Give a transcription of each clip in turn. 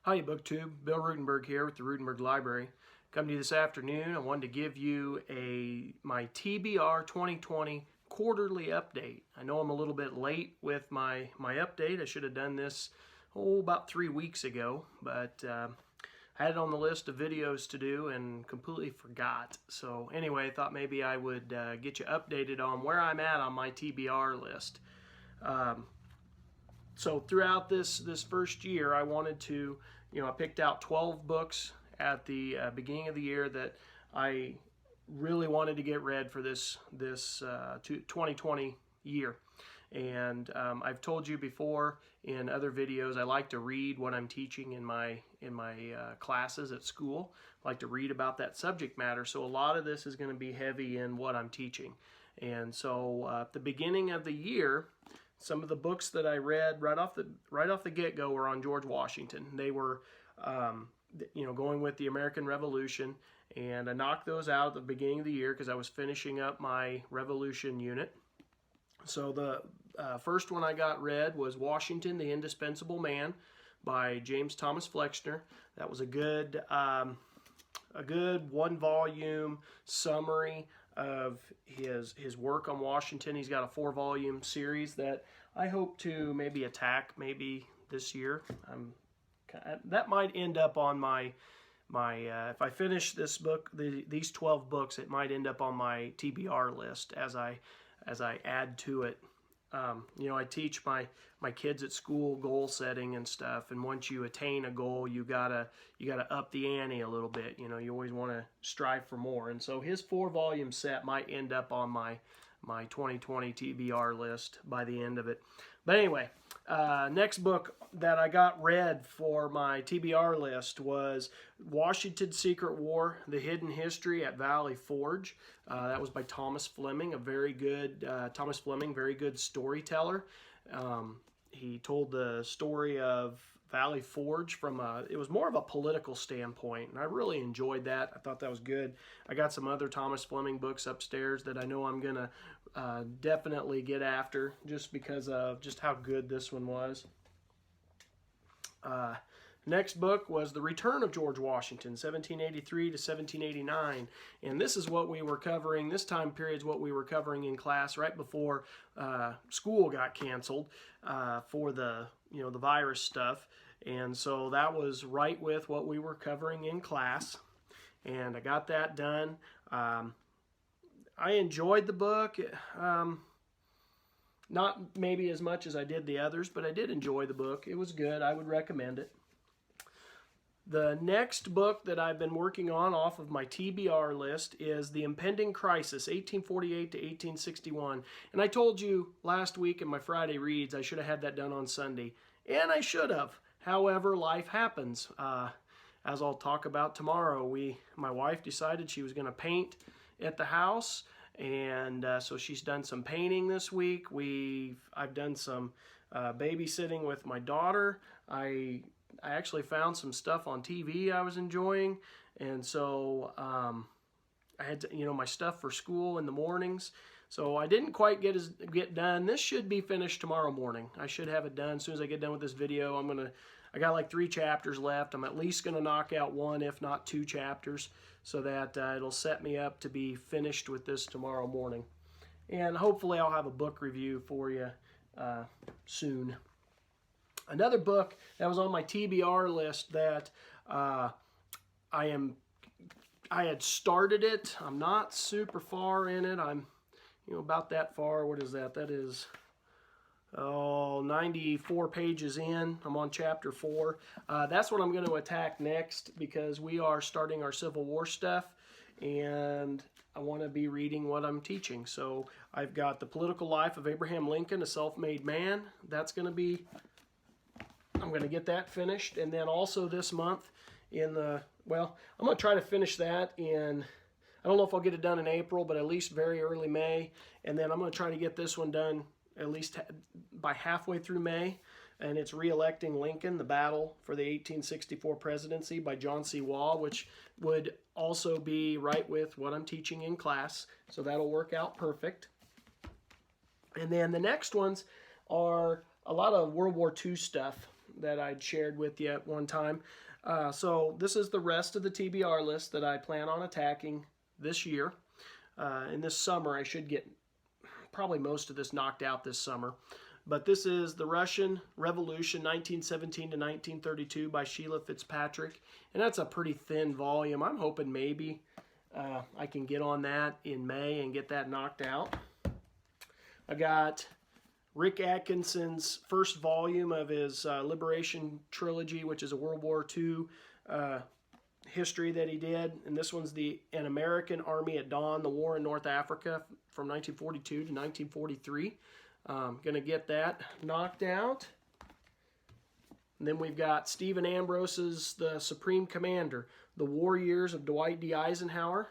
Hi, BookTube. Bill Ruttenberg here with the Ruttenberg Library. Come to you this afternoon. I wanted to give you my TBR 2020 quarterly update. I know I'm a little bit late with my update. I should have done this about 3 weeks ago, but I had it on the list of videos to do and completely forgot. So anyway, I thought maybe I would get you updated on where I'm at on my TBR list. So throughout this first year, I wanted to, I picked out 12 books at the beginning of the year that I really wanted to get read for this 2020 year. And I've told you before in other videos, I like to read what I'm teaching in my classes at school. I like to read about that subject matter. So a lot of this is going to be heavy in what I'm teaching. And so at the beginning of the year, some of the books that I read right off the get-go were on George Washington. They were, going with the American Revolution, and I knocked those out at the beginning of the year because I was finishing up my Revolution unit. So the first one I got read was Washington, the Indispensable Man by James Thomas Flexner. That was a good one-volume summary of his work on Washington. He's got a 4-volume series that I hope to maybe attack maybe this year. That might end up on my if I finish this book, these 12 books, it might end up on my TBR list as I add to it. I teach my kids at school goal setting and stuff, and once you attain a goal, you gotta up the ante a little bit. You always want to strive for more, and so his 4-volume set might end up on my 2020 TBR list by the end of it. But anyway, next book that I got read for my TBR list was Washington's Secret War: The Hidden History at Valley Forge. That was by Thomas Fleming, a very good very good storyteller. He told the story of Valley Forge from it was more of a political standpoint, and I really enjoyed that. I thought that was good. I got some other Thomas Fleming books upstairs that I know I'm gonna definitely get after, just because of just how good this one was. Next book was The Return of George Washington, 1783 to 1789, and this is what we were covering. This time period is what we were covering in class right before school got canceled for the the virus stuff, and so that was right with what we were covering in class, and I got that done. I enjoyed the book. Not maybe as much as I did the others, but I did enjoy the book. It was good. I would recommend it. The next book that I've been working on off of my TBR list is The Impending Crisis, 1848 to 1861. And I told you last week in my Friday reads I should have had that done on Sunday. And I should have. However, life happens. As I'll talk about tomorrow, my wife decided she was going to paint at the house. And so she's done some painting this week. I've done some babysitting with my daughter. I actually found some stuff on TV I was enjoying, and so I had to, my stuff for school in the mornings. So I didn't quite get done. This should be finished tomorrow morning. I should have it done as soon as I get done with this video. I got like 3 chapters left. I'm at least gonna knock out 1, if not 2 chapters, so that it'll set me up to be finished with this tomorrow morning. And hopefully I'll have a book review for you soon. Another book that was on my TBR list that I had started it. I'm not super far in it. I'm about that far. What is that? That is 94 pages in. I'm on chapter 4. That's what I'm going to attack next, because we are starting our Civil War stuff, and I want to be reading what I'm teaching. So I've got The Political Life of Abraham Lincoln, a Self-Made Man. I'm going to get that finished. And then also this month I'm going to try to finish that in, I don't know if I'll get it done in April, but at least very early May. And then I'm going to try to get this one done at least by halfway through May. And it's Reelecting Lincoln, the Battle for the 1864 Presidency by John C. Waugh, which would also be right with what I'm teaching in class. So that'll work out perfect. And then the next ones are a lot of World War II stuff. that I'd shared with you at one time. So this is the rest of the TBR list that I plan on attacking this year. In this summer, I should get probably most of this knocked out this summer. But this is The Russian Revolution, 1917 to 1932 by Sheila Fitzpatrick. And that's a pretty thin volume. I'm hoping maybe I can get on that in May and get that knocked out. I got Rick Atkinson's first volume of his Liberation Trilogy, which is a World War II history that he did. And this one's An American Army at Dawn, the War in North Africa from 1942 to 1943. Going to get that knocked out. And then we've got Stephen Ambrose's The Supreme Commander, The War Years of Dwight D. Eisenhower.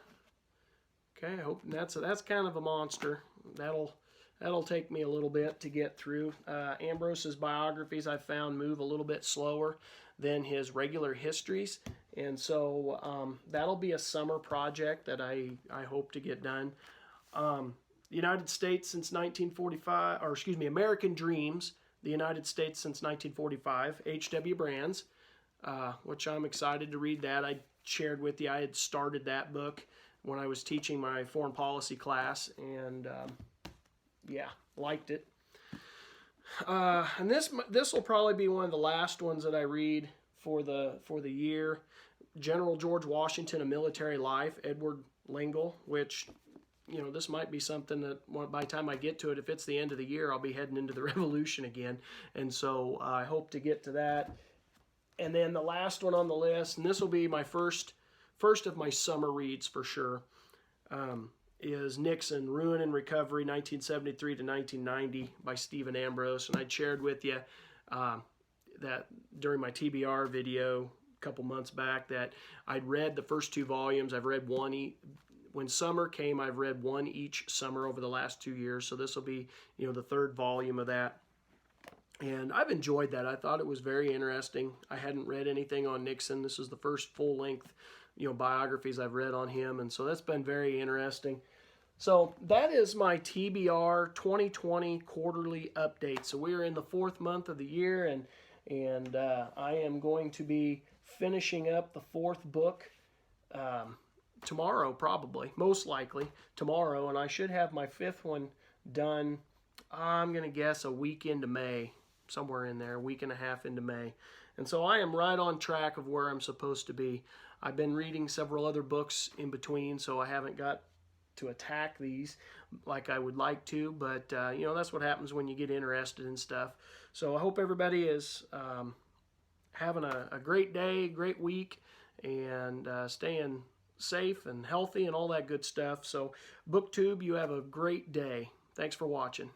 Okay, I hope that's kind of a monster. That'll take me a little bit to get through. Ambrose's biographies I found move a little bit slower than his regular histories, and so that'll be a summer project that I hope to get done. United States since 1945, or excuse me, American Dreams, the United States since 1945, H.W. Brands, which I'm excited to read that. I shared with you I had started that book when I was teaching my foreign policy class, and yeah, liked it. And this will probably be one of the last ones that I read for the year. General George Washington: A Military Life, Edward Lingle, which, you know, this might be something that by the time I get to it, if it's the end of the year, I'll be heading into the Revolution again. And so I hope to get to that. And then the last one on the list, and this will be my first of my summer reads for sure, is NYX and Ruin and Recovery, 1973 to 1990 by Stephen Ambrose. And I shared with you that during my TBR video a couple months back that I'd read the first two volumes. I've read one when summer came, I've read one each summer over the last 2 years. So this will be, you know, the third volume of that. And I've enjoyed that. I thought it was very interesting. I hadn't read anything on Nixon. This is the first full-length, you know, biographies I've read on him. And so that's been very interesting. So that is my TBR 2020 quarterly update. So we're in the 4th month of the year, and I am going to be finishing up the 4th book tomorrow, probably, most likely tomorrow, and I should have my 5th one done, I'm going to guess a week into May, somewhere in there, a week and a half into May. And so I am right on track of where I'm supposed to be. I've been reading several other books in between, so I haven't got to attack these like I would like to, but you know, that's what happens when you get interested in stuff. So I hope everybody is having a great day, great week, and staying safe and healthy and all that good stuff. So BookTube, you have a great day. Thanks for watching.